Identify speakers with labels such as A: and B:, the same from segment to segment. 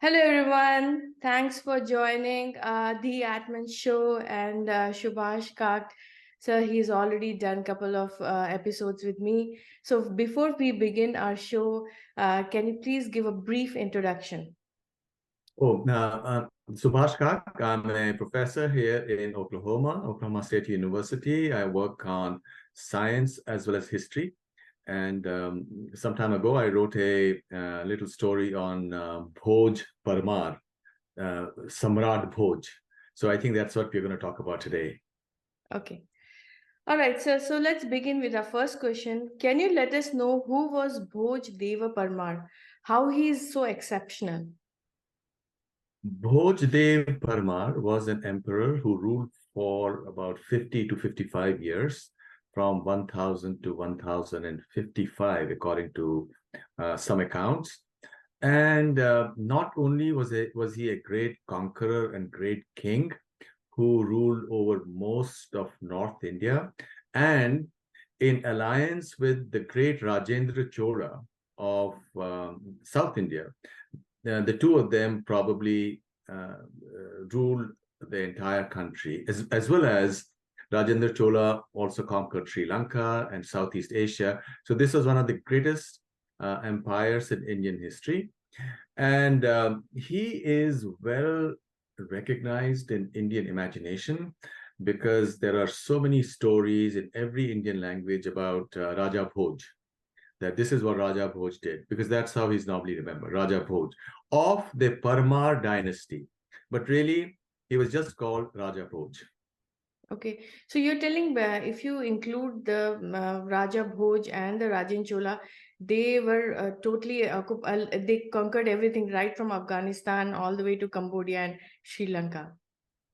A: Hello, everyone. Thanks for joining the Atman Show and Subhask. So he's already done a couple of episodes with me. So before we begin our show, can you please give a brief introduction?
B: Subhash Kak, I'm a professor here in Oklahoma State University. I work on science as well as history. And some time ago, I wrote a little story on Bhoj Parmar, Samrat Bhoj. So I think that's what we're going to talk about today.
A: Okay. All right. So let's begin with our first question. Can you let us know who was Bhoj Deva Parmar? How he is so exceptional?
B: Bhojdev Parmar was an emperor who ruled for about 50 to 55 years, from 1000 to 1055, according to some accounts. And not only was he a great conqueror and great king who ruled over most of North India, and in alliance with the great Rajendra Chola of South India, the two of them probably ruled the entire country, as well as Rajendra Chola also conquered Sri Lanka and Southeast Asia. So this was one of the greatest empires in Indian history. And he is well recognized in Indian imagination because there are so many stories in every Indian language about Raja Bhoj, that this is what Raja Bhoj did, because that's how he's normally remembered, Raja Bhoj of the Parmar dynasty. But really, he was just called Raja Bhoj.
A: Okay, so you're telling if you include the Raja Bhoj and the Rajin Chola, they were totally they conquered everything right from Afghanistan all the way to Cambodia and Sri Lanka.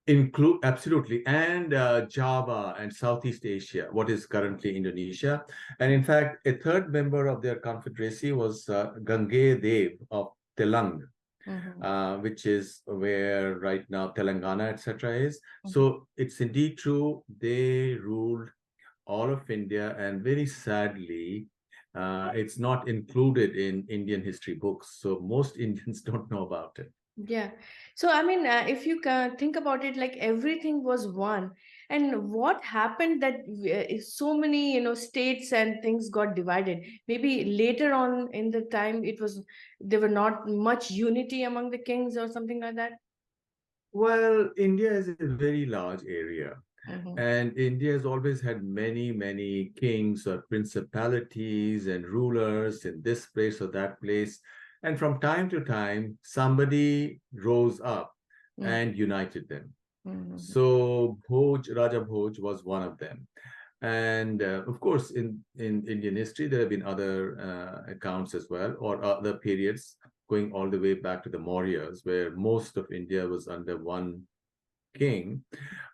B: Include absolutely, and Java and Southeast Asia, what is currently Indonesia. And in fact, a third member of their confederacy was Gange Dev of Telang, which is where right now Telangana, etc. is. So it's indeed true. They ruled all of India, and very sadly, it's not included in Indian history books. So most Indians don't know about it.
A: Yeah. So, I mean, if you think about it, like everything was one. And what happened that so many, states and things got divided? Maybe later on in the time, there were not much unity among the kings or something like that.
B: Well, India is a very large area,
A: Mm-hmm.
B: and India has always had many, many kings or principalities and rulers in this place or that place. And from time to time, somebody rose up and united them.
A: Mm-hmm.
B: So Raja Bhoj was one of them. And of course, in Indian history, there have been other accounts as well, or other periods going all the way back to the Mauryas, where most of India was under one king.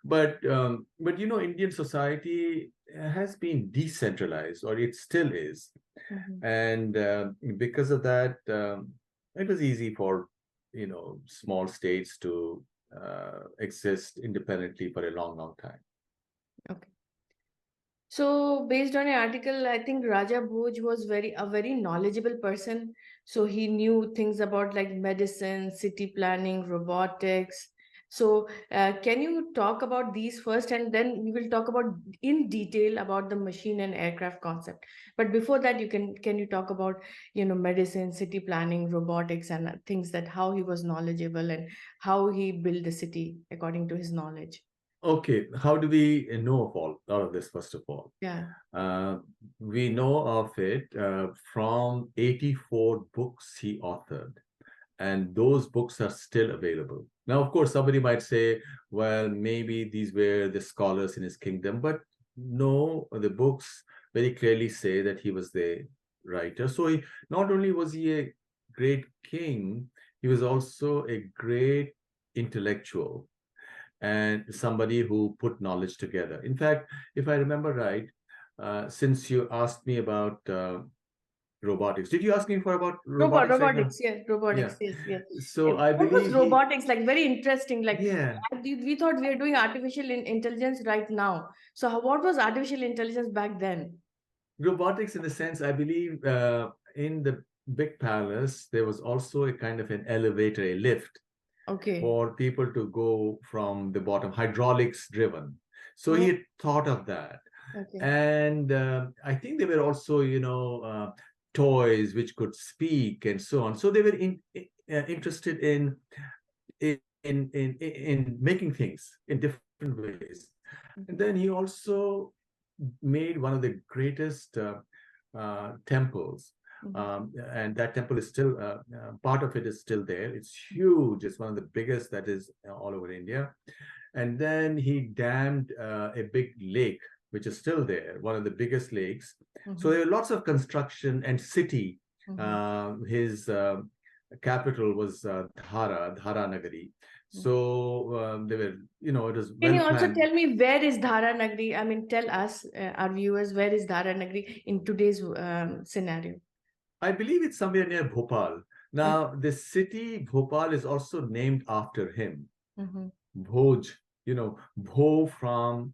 B: But Indian society has been decentralized, or it still is,
A: Mm-hmm.
B: and because of that, it was easy for small states to exist independently for a long, long time.
A: Okay. So, based on an article, I think Raja Bhoj was a very knowledgeable person. So he knew things about like medicine, city planning, robotics. So, can you talk about these first, and then we will talk about in detail about the machine and aircraft concept. But before that, can you talk about medicine, city planning, robotics, and things that how he was knowledgeable and how he built the city according to his knowledge.
B: Okay, how do we know of all of this, first of all?
A: Yeah.
B: Uh, we know of it from 84 books he authored, and those books are still available. Now, of course, somebody might say, well, maybe these were the scholars in his kingdom, but no, the books very clearly say that he was the writer. So not only was he a great king, he was also a great intellectual and somebody who put knowledge together. In fact, if I remember right, since you asked me about robotics, did you ask me for about robotics right now?
A: Robotics, yeah,
B: Yeah.
A: robotics, yes, yes.
B: So I
A: What was
B: believe
A: robotics like? Very interesting. Like
B: yeah,
A: we thought we are doing artificial intelligence right now. So what was artificial intelligence back then?
B: robotics in the sense, I believe in the big palace, there was also a kind of an elevator, a lift
A: Okay.
B: for people to go from the bottom, hydraulics driven. So he
A: Oh,
B: had thought of that.
A: okay.
B: And I think there were also, toys which could speak and so on. So they were interested in making things in different ways. And then he also made one of the greatest temples.
A: Mhm.
B: And that temple is still, part of it is still there. It's huge. It's one of the biggest that is all over India. And then he dammed a big lake, which is still there, one of the biggest lakes. So
A: Mhm.
B: there are lots of construction and city.
A: Mhm.
B: His capital was Dhara Nagari.
A: Mhm.
B: So they were, it was
A: Can
B: well
A: you also
B: planned.
A: tell me where is Dhara Nagri? I mean, tell us, our viewers, where is Dhara Nagri in today's scenario?
B: I believe it's somewhere near Bhopal.
A: Okay.
B: Now, the city Bhopal is also named after him.
A: Mhm.
B: Bhoj, Bho from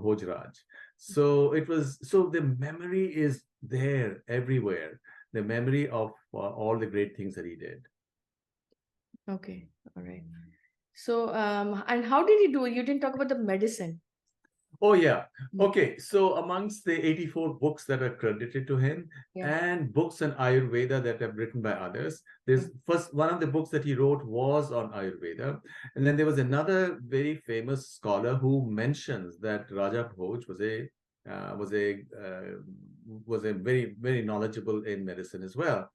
B: Bhojraj. So it was, so the memory is there everywhere. The memory of all the great things that he did.
A: Okay. All right. So, and how did he do? You didn't talk about the medicine.
B: Oh, yeah.
A: Mm.
B: Okay. So, amongst the 84 books that are credited to him
A: Yeah.
B: and books on Ayurveda that are written by others, there's first one of the books that he wrote was on Ayurveda. And then there was another very famous scholar who mentions that Raja Bhoj was a very, very knowledgeable in medicine as well.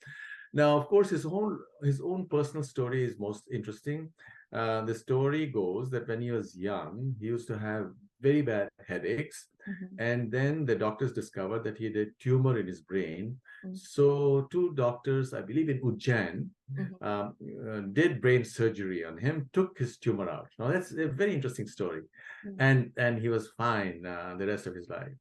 B: Now, of course, his own personal story is most interesting. The story goes that when he was young, he used to have very bad headaches,
A: Mhm.
B: and then the doctors discovered that he had a tumor in his brain.
A: Mhm.
B: So two doctors, I believe in Ujjain,
A: Mhm.
B: did brain surgery on him, took his tumor out. Now that's a very interesting story,
A: Mhm.
B: and he was fine the rest of his life.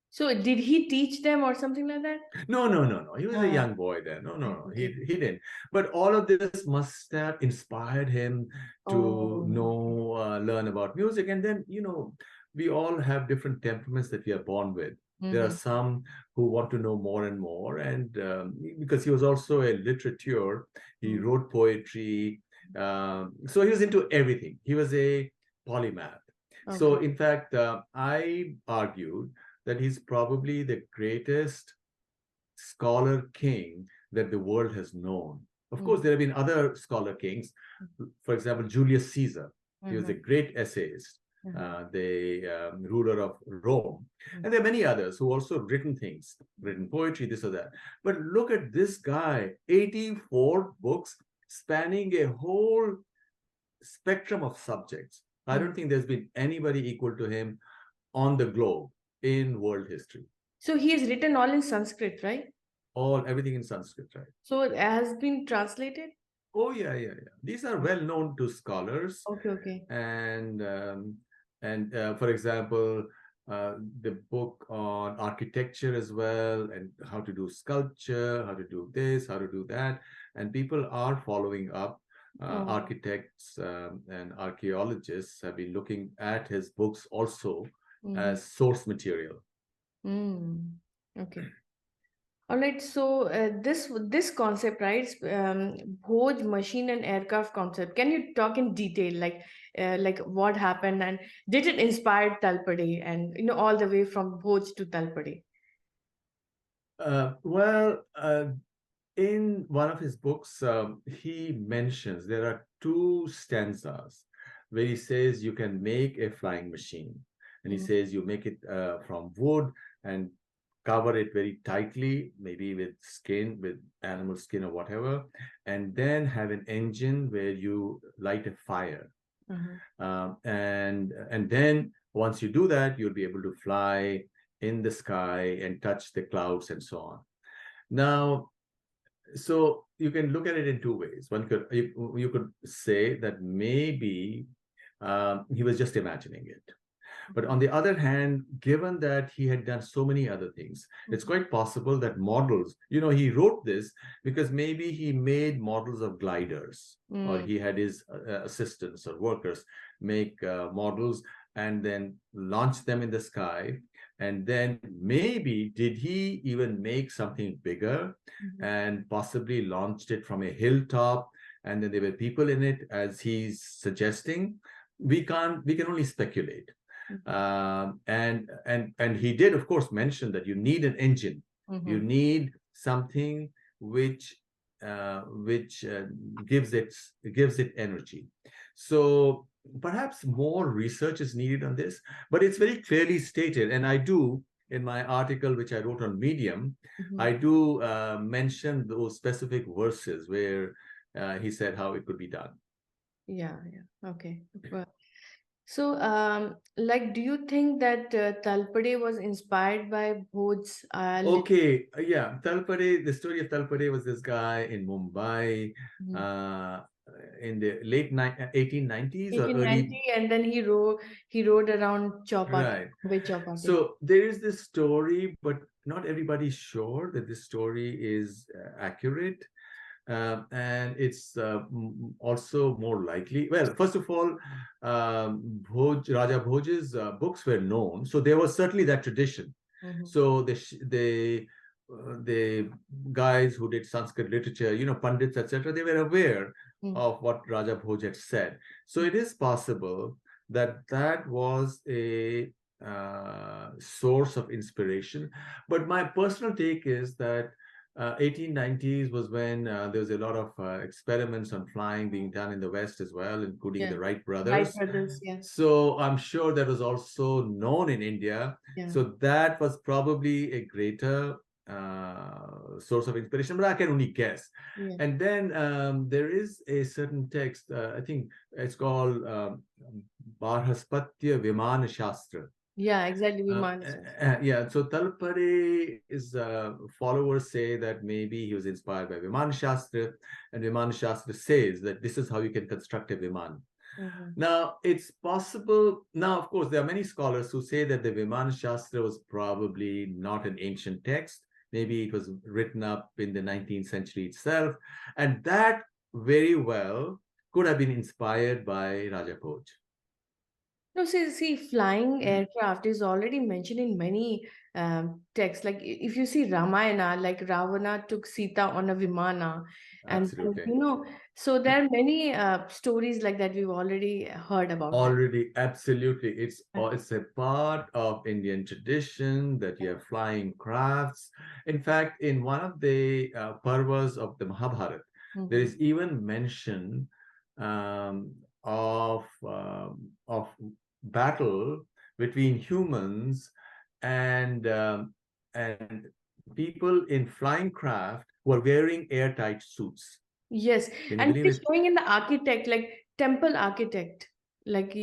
A: So, did he teach them or something like that?
B: No, no, no, no. He was a
A: Ah,
B: young boy then. No, no,
A: okay.
B: no. He
A: Okay.
B: he didn't. But all of this must have inspired him to
A: Oh, okay.
B: learn about music. And then, we all have different temperaments that we are born with. There are
A: Mhm.
B: some who want to know more and more. And because he was also a literature, he
A: Mhm.
B: wrote poetry. So he was into everything. He was a polymath. So,
A: Okay.
B: in fact, I argued that he's probably the greatest scholar king that the world has known. Of course,
A: Mhm.
B: there have been other scholar kings. For example, Julius Caesar. He was a
A: Mhm.
B: great essayist,
A: Mhm.
B: the ruler of Rome. And there are many others who also written things, written poetry, this or that. But look at this guy, 84 books spanning a whole spectrum of subjects. I don't
A: Mhm.
B: think there's been anybody equal to him on the globe in world history.
A: So he has written all in Sanskrit, right?
B: Everything in Sanskrit, right?
A: So it has been translated.
B: Oh, yeah, yeah, yeah. These are well known to scholars,
A: Okay, okay.
B: and for example, the book on architecture as well, and how to do sculpture, how to do this, how to do that, and people are following up.
A: Oh.
B: Architects and archaeologists have been looking at his books also
A: Mm-hmm.
B: as source material.
A: Mm. Okay. All right. So this concept, right? Bhoj machine and aircraft concept. Can you talk in detail, like what happened and did it inspire Talpade and all the way from Bhoj to Talpade?
B: Well, in one of his books, he mentions there are two stanzas where he says you can make a flying machine. And he
A: Mm-hmm.
B: says you make it from wood and cover it very tightly, maybe with skin, with animal skin or whatever, and then have an engine where you light a fire.
A: Uh-huh.
B: And then once you do that, you'll be able to fly in the sky and touch the clouds and so on. Now, so you can look at it in two ways. You could say that maybe he was just imagining it. But on the other hand, given that he had done so many other things, it's
A: Mhm.
B: quite possible that models, he wrote this because maybe he made models of gliders, or
A: Mm.
B: he had his assistants or workers make models and then launch them in the sky. And then maybe did he even make something bigger and possibly launched it from a hilltop, and then there were people in it, as he's suggesting? We can only speculate. And he did, of course, mention that you need an engine. You need something which gives it energy. So perhaps more research is needed on this, but it's very clearly stated. And I do, in my article which I wrote on Medium, I do mention those specific verses where he said how it could be done.
A: Yeah, yeah. Okay. So, like, do you think that Talpade was inspired by Bhoj's
B: Okay, yeah, Talpade, the story of Talpade was this guy in Mumbai
A: Mhm.
B: uh, in the late 1890s or early.
A: 1890, and then he rode around Chowpatty,
B: Right.
A: Bombay Chowpatty.
B: So there is this story, but not everybody's sure that this story is accurate. And it's also more likely. Well, first of all, Raja Bhoj's books were known, so there was certainly that tradition. So the guys who did Sanskrit literature, Pandits, etc., they were aware of what Raja Bhoj had said. So it is possible that that was a source of inspiration. But my personal take is that 1890s was when there was a lot of experiments on flying being done in the West as well, including
A: Yeah,
B: the Wright
A: Wright
B: brothers.
A: brothers. Yeah,
B: So I'm sure that was also known in India.
A: yeah,
B: So that was probably a greater source of inspiration, but I can only guess.
A: yeah,
B: And then there is a certain text, I think it's called Barhaspatya Vimana Shastra.
A: yeah. Exactly. Viman.
B: Yeah, so Talpade is followers say that maybe he was inspired by Viman Shastra, and Viman Shastra says that this is how you can construct a Viman. Now, it's possible. Now, of course, there are many scholars who say that the Viman Shastra was probably not an ancient text. Maybe it was written up in the 19th century itself, and that very well could have been inspired by Raja Bhoj.
A: No, see, flying aircraft is already mentioned in many texts. Like if you see Ramayana, like Ravana took Sita on a Vimana, and
B: Absolutely.
A: so there are many stories like that we've already heard about that.
B: Already, absolutely. It's a part of Indian tradition that you have flying crafts. In fact, in one of the parvas of the Mahabharata, there
A: Mhm.
B: is even mention um, of battle between humans and and people in flying craft who are wearing airtight suits.
A: Yes,
B: Can you
A: and
B: believe
A: it is
B: it?
A: showing in the architect, like temple architect. Like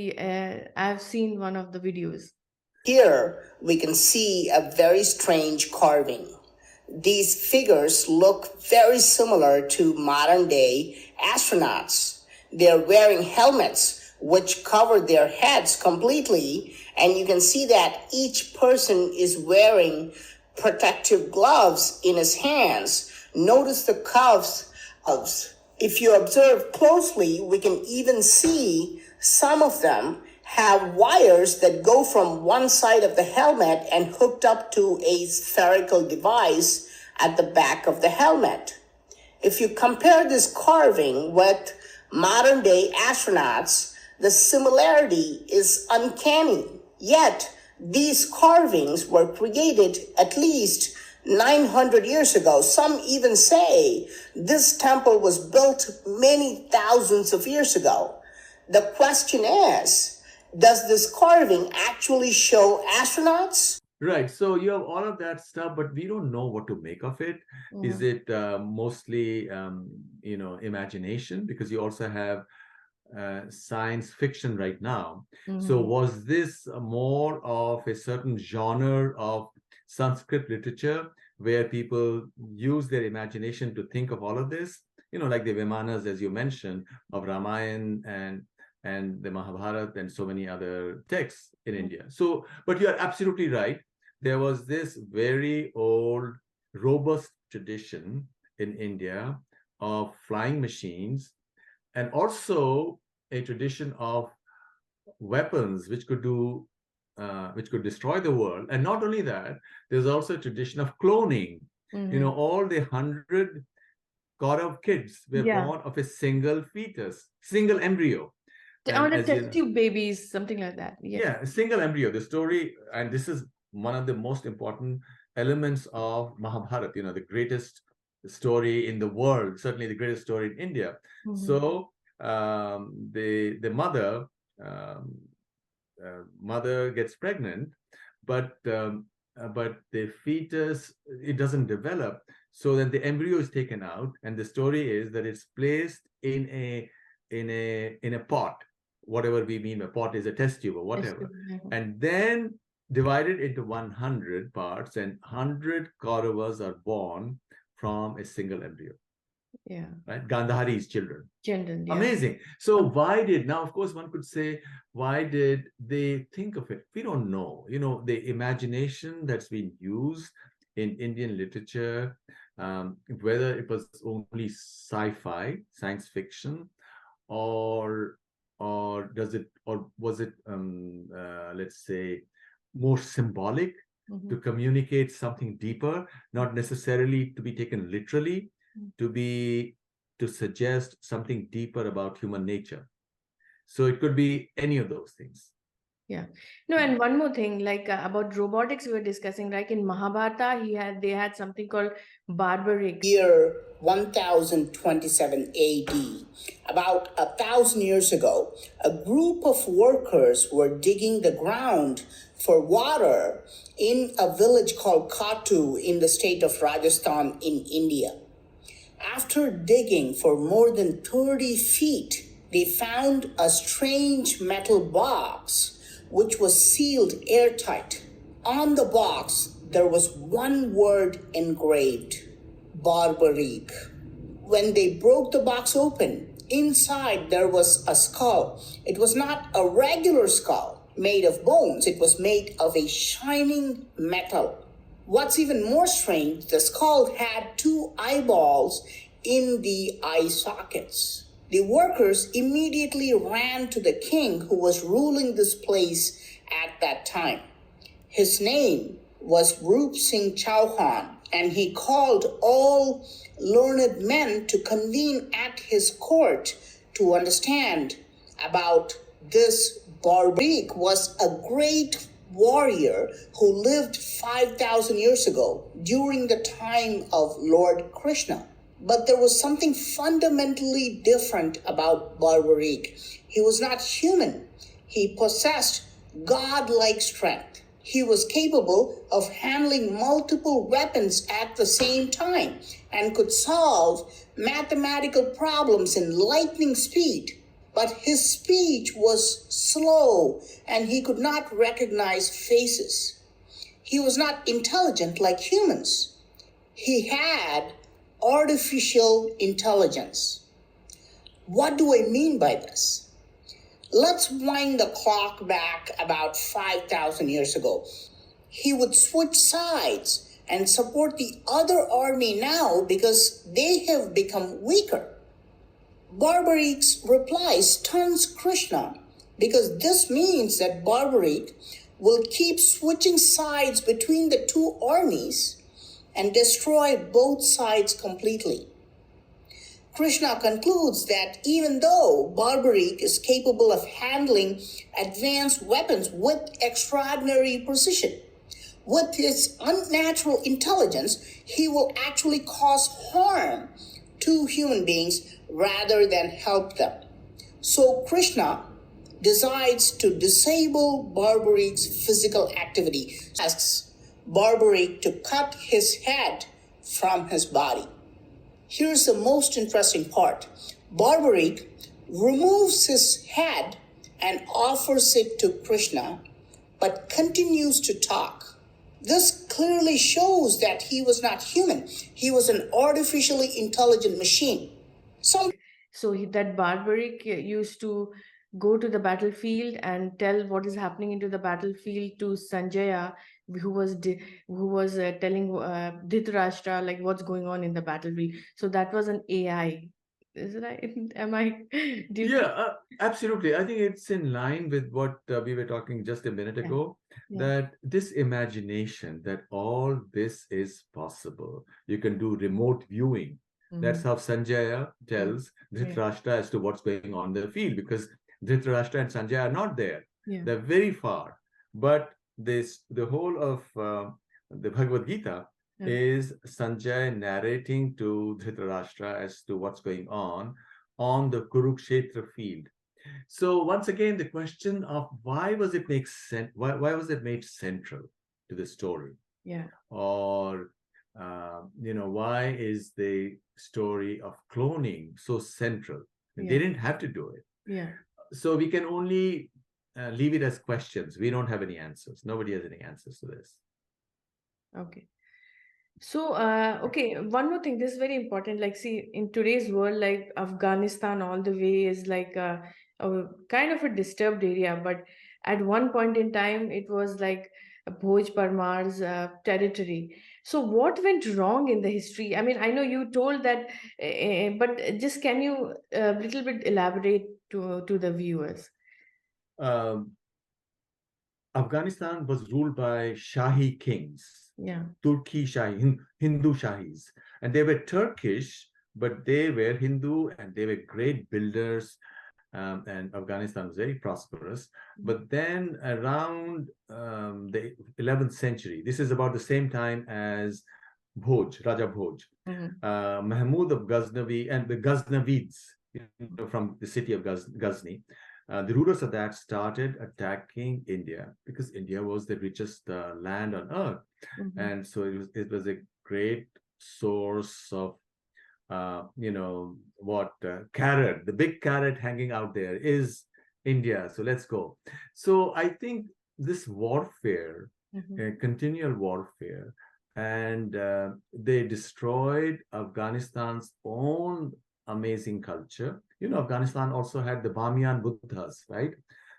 A: I've seen one of the videos.
C: Here we can see a very strange carving. These figures look very similar to modern day astronauts. They're wearing helmets which cover their heads completely, and you can see that each person is wearing protective gloves in his hands. Notice the cuffs. If you observe closely, we can even see some of them have wires that go from one side of the helmet and hooked up to a spherical device at the back of the helmet. If you compare this carving with modern day astronauts, the similarity is uncanny. Yet, these carvings were created at least 900 years ago. Some even say this temple was built many thousands of years ago. The question is, does this carving actually show astronauts?
B: Right. So you have all of that stuff, but we don't know what to make of it. Is it mostly, imagination? Because you also have science fiction right now. So was this more of a certain genre of Sanskrit literature where people use their imagination to think of all of this? Like the Vimanas, as you mentioned, of Ramayana and the Mahabharata and so many other texts in India. So, but you are absolutely right. There was this very old, robust tradition in India of flying machines, and also a tradition of weapons which could do which could destroy the world. And not only that, there's also a tradition of cloning. All the 100 Kaurav kids were born of a single fetus, single embryo.
A: On
B: And
A: a
B: as
A: test tube babies, something like that.
B: yeah, a single embryo. The story, and this is one of the most important elements of Mahabharata, the greatest story in the world, certainly the greatest story in India. So the mother gets pregnant, but the fetus, it doesn't develop. So then the embryo is taken out, and the story is that it's placed in a pot, whatever we mean. A pot is a test tube or whatever, and then divided into 100 parts, and 100 Kauravas are born from a single embryo. Yeah. Right? Gandhari's children. Children, yeah. Amazing. So why did, now of course one could say, why did they think of it? We don't know. The imagination that's been used in Indian literature, whether it was only sci-fi, science fiction, or was it let's say more symbolic, to communicate something deeper, not necessarily to be taken literally, to suggest something deeper about human nature. So it could be any of those things. Yeah. No, and one more thing, like about robotics we were discussing, like in Mahabharata, they had something called Barbarik.
C: Year 1027 AD, about 1,000 years ago, a group of workers were digging the ground for water in a village called Khatu in the state of Rajasthan in India. After digging for more than 30 feet, they found a strange metal box which was sealed airtight. On the box, there was one word engraved: Barbarik. When they broke the box open, inside there was a skull. It was not a regular skull made of bones, it was made of a shining metal. What's even more strange, the skull had 2 eyeballs in the eye sockets. The workers immediately ran to the king who was ruling this place at that time. His name was Rup Singh Chauhan, and he called all learned men to convene at his court to understand about this. Barbarik was a great warrior who lived 5,000 years ago during the time of Lord Krishna. But there was something fundamentally different about Barbarik. He was not human. He possessed godlike strength. He was capable of handling multiple weapons at the same time and could solve mathematical problems in lightning speed. But his speech was slow and he could not recognize faces. He was not intelligent like humans. He had artificial intelligence. What do I mean by this? Let's wind the clock back about 5,000 years ago. He would switch sides and support the other army now because they have become weaker. Barbarik's reply stuns Krishna because this means that Barbarik will keep switching sides between the 2 armies and destroy both sides completely. Krishna concludes that even though Barbarik is capable of handling advanced weapons with extraordinary precision, with his unnatural intelligence, he will actually cause harm to human beings rather than help them. So Krishna decides to disable Barbarik's physical activity, asks Barbarik to cut his head from his body. Here's the most interesting part. Barbarik removes his head and offers it to Krishna, but continues to talk. This clearly shows that he was not human. He was an artificially intelligent machine.
A: So that Barbarik used to go to the battlefield and tell what is happening into the battlefield to Sanjaya, who was telling Dhritarashtra like what's going on in the battlefield. So that was an AI. Is it right? Am I? Do you
B: Yeah,
A: think?
B: absolutely. I think it's in line with what we were talking just a minute
A: Yeah.
B: ago,
A: Yeah.
B: that this imagination that all this is possible. You can do remote viewing. That's
A: Mm-hmm.
B: how Sanjaya
A: Yeah.
B: tells
A: Yeah.
B: Dhritarashtra as to what's going on in the field, because Dhritarashtra and Sanjaya are not there.
A: Yeah.
B: They're very far. But the whole of the Bhagavad Gita
A: Yeah.
B: is Sanjay narrating to Dhritarashtra as to what's going on the Kurukshetra field. So once again, the question of why was it make sense? Why was it made central to the story?
A: Yeah.
B: Or why is the story of cloning so central? They
A: Yeah.
B: didn't have to do it.
A: Yeah.
B: So we can only leave it as questions. We don't have any answers. Nobody has any answers to this.
A: Okay. So, okay, one more thing. This is very important. Like, see, in today's world, like Afghanistan, all the way is like a kind of a disturbed area. But at one point in time, it was like Bhoj Parmar's territory. So, what went wrong in the history? I mean, I know you told that, but just can you a little bit elaborate to the viewers?
B: Um, Afghanistan was ruled by Shahi kings,
A: Yeah.
B: Turki Shahi, Hindu Shahis, and they were Turkish, but they were Hindu and they were great builders. And Afghanistan was very prosperous. But then around the 11th century, this is about the same time as Bhoj, Raja Bhoj,
A: Mm-hmm.
B: Mahmud of Ghaznavi and the Ghaznavids, from the city of Ghazni, the rulers of that started attacking India because India was the richest land on earth.
A: Mm-hmm.
B: And so it was a great source of what carrot, the big carrot hanging out there is India. So let's go. So I think this warfare,
A: Mm-hmm.
B: continual warfare, and they destroyed Afghanistan's own amazing culture. Afghanistan also had the Bamiyan Buddhas, right,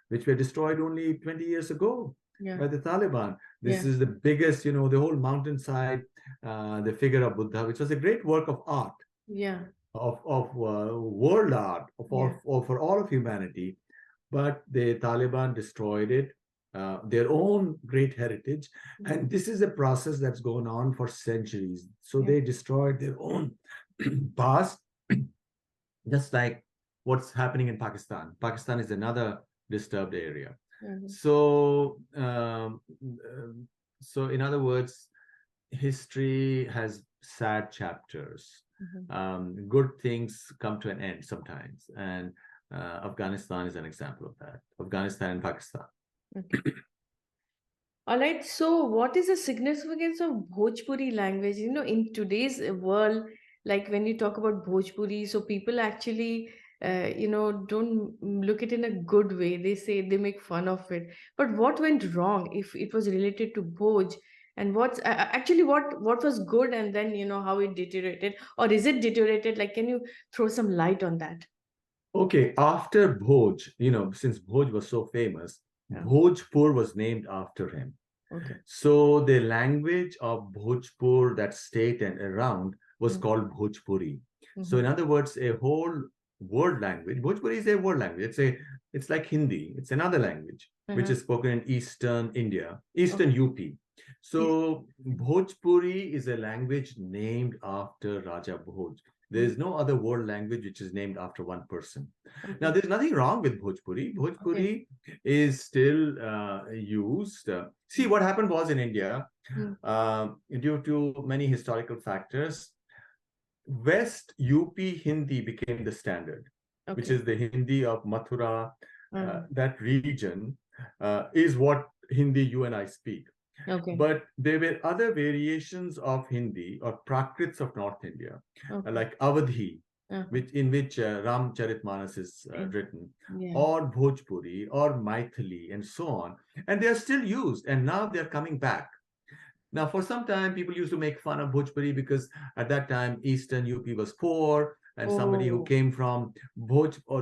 B: which were destroyed only 20 years ago
A: Yeah.
B: by the Taliban. This
A: Yeah.
B: is the biggest, the whole mountainside, the figure of Buddha, which was a great work of art,
A: Yeah.
B: of world art,
A: Yeah.
B: for all of humanity. But the Taliban destroyed it, their own great heritage. And this is a process that's gone on for centuries. So
A: Yeah.
B: they destroyed their own past, just like what's happening in Pakistan. Pakistan is another disturbed area.
A: Mm-hmm.
B: So in other words, history has sad chapters.
A: Mm-hmm.
B: Good things come to an end sometimes, and Afghanistan is an example of that. Afghanistan and Pakistan.
A: Okay. All right. So, what is the significance of Bhojpuri language? In today's world, like when you talk about Bhojpuri, so people actually, don't look it in a good way. They say they make fun of it. But what went wrong if it was related to Bhoj? And what's actually what was good, and then how it deteriorated, or is it deteriorated? Like, can you throw some light on that?
B: Okay, after Bhoj, since Bhoj was so famous,
A: Yeah.
B: Bhojpur was named after him.
A: Okay.
B: So the language of Bhojpur, that state and around, was
A: Mm-hmm.
B: called Bhojpuri. So
A: Mm-hmm.
B: in other words, a whole world language. Bhojpuri is a world language. It's like Hindi. It's another language which
A: Uh-huh.
B: is spoken in Eastern India, Eastern
A: Okay.
B: UP. So Bhojpuri is a language named after Raja Bhoj. There
A: Mm.
B: is no other world language which is named after one person. Now,
A: Okay.
B: there's nothing wrong with Bhojpuri.
A: Okay.
B: Bhojpuri is still used. See, what happened was in India,
A: Mm.
B: due to many historical factors, West UP Hindi became the standard, which
A: Okay.
B: is the Hindi of Mathura.
A: Uh-huh.
B: That region is what Hindi you and I speak.
A: Okay.
B: But there were other variations of Hindi or Prakrits of North India,
A: Okay.
B: like Awadhi,
A: Uh-huh.
B: in which Ramcharitmanas is
A: Yeah.
B: written,
A: Yeah.
B: or Bhojpuri, or Maithili, and so on. And they are still used, and now they're coming back. Now, for some time, people used to make fun of Bhojpuri because at that time, Eastern UP was poor, and somebody who
A: Oh,
B: came from Bhoj or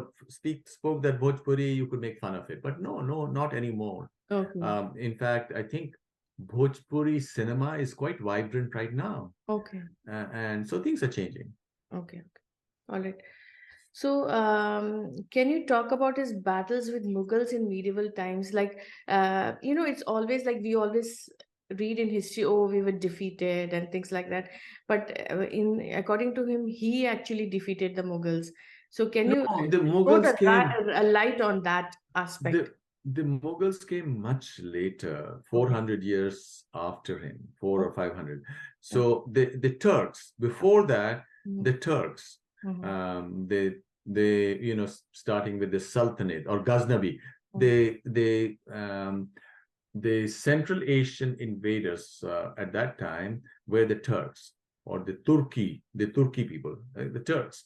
B: spoke that Bhojpuri, you could make fun of it. But no, no, not anymore.
A: okay.
B: In fact, I think Bhojpuri cinema is quite vibrant right now.
A: Okay.
B: And so things are changing.
A: Okay. Okay. All right. So, can you talk about his battles with Mughals in medieval times? Like, it's always like we always read in history, oh, we were defeated and things like that. But according to him, he actually defeated the Mughals. So, can you
B: No, the
A: put
B: Mughals came.
A: a light on that
B: The
A: aspect?
B: the Mughals came much later,
A: Okay.
B: 400 years after him, four or
A: Okay.
B: 500.
A: Yeah.
B: So the Turks, before that,
A: Mhm.
B: the Turks,
A: Mhm.
B: they starting with the Sultanate or Ghaznavi,
A: Mhm.
B: the Central Asian invaders at that time were the Turks or the Turki people, the Turks.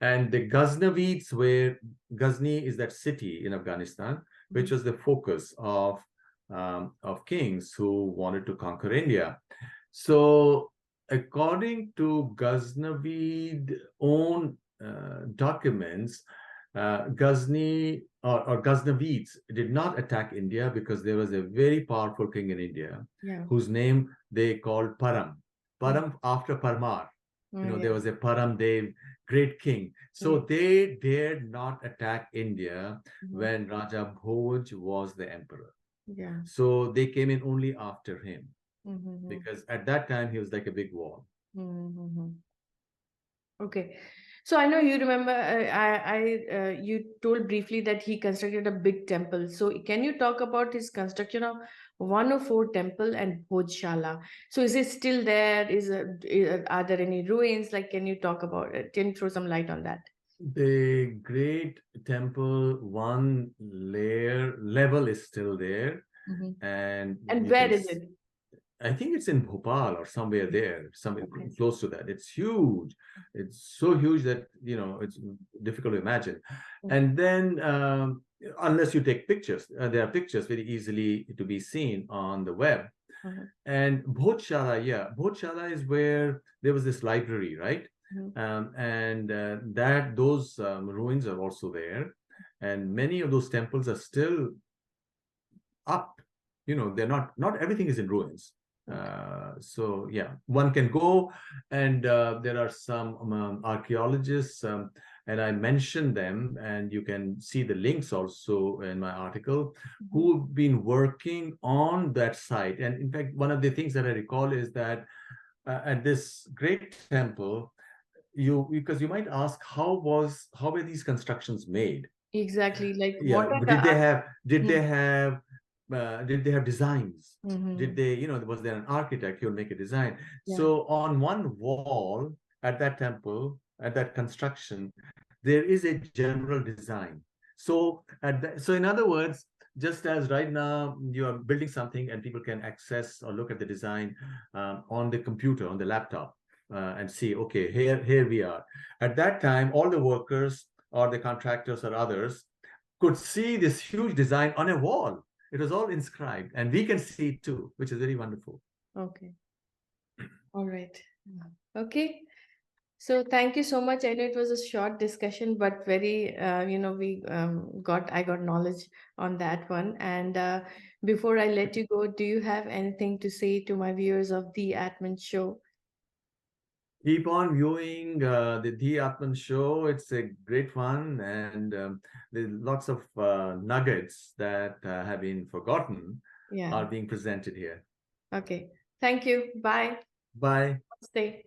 B: And the Ghaznavids were, Ghazni is that city in Afghanistan, which
A: Mhm.
B: was the focus of kings who wanted to conquer India. So, according to Ghaznavid own documents, Ghazni or Ghaznavids did not attack India because there was a very powerful king in India
A: Yeah.
B: whose name they called Param.
A: Mm.
B: Param after Parmar.
A: Oh,
B: There
A: yeah.
B: was a Param Dev, great king.
A: Yeah.
B: So they dared not attack India
A: Mhm.
B: when Raja Bhoj was the emperor.
A: Yeah.
B: So they came in only after him
A: Mm-hmm.
B: because at that time he was like a big wall.
A: Mm-hmm. Okay. So I know you remember, you told briefly that he constructed a big temple. So can you talk about his construction of 104 temple and Bhojshala? So is it still there? Are there any ruins? Like, can you talk about it? Can you throw some light on that?
B: The great temple, one layer level is still there,
A: Hmm.
B: and
A: And
B: you
A: where
B: can.
A: is it?
B: I think it's in Bhopal or somewhere there, somewhere
A: Okay.
B: close to that. It's huge. It's so huge that it's difficult to imagine. And then, unless you take pictures, there are pictures very easily to be seen on the web.
A: Mhm.
B: And Bhojshala, yeah, Bhojshala is where there was this library, right?
A: Mhm.
B: And that those ruins are also there, and many of those temples are still up. They're not everything is in ruins.
A: Okay.
B: So yeah, one can go, and there are some archaeologists, and I mentioned them, and you can see the links also in my article,
A: Mhm.
B: who've been working on that site. And in fact, one of the things that I recall is that at this great temple, because you might ask, how were these constructions made?
A: Exactly. Like, what
B: Yeah,
A: are
B: but
A: the
B: did they
A: art?
B: have did they
A: Mhm.
B: have designs? Did
A: Mhm.
B: they, was there an architect who would make a design?
A: Yeah.
B: So on one wall at that temple, at that construction, there is a general design. So so in other words, just as right now you are building something and people can access or look at the design on the computer, on the laptop, and see, okay, here we are. At that time, all the workers or the contractors or others could see this huge design on a wall. It was all inscribed, and we can see it too, which is very wonderful.
A: Okay. All right. Okay. So thank you so much. I know it was a short discussion, but very, we I got knowledge on that one. And before I let you go, do you have anything to say to my viewers of the Atman Show?
B: Keep on viewing the Atman show. It's a great one, and there's lots of nuggets that have been forgotten
A: Yeah.
B: are being presented here.
A: Okay. Thank you. Bye.
B: Bye.
A: Stay.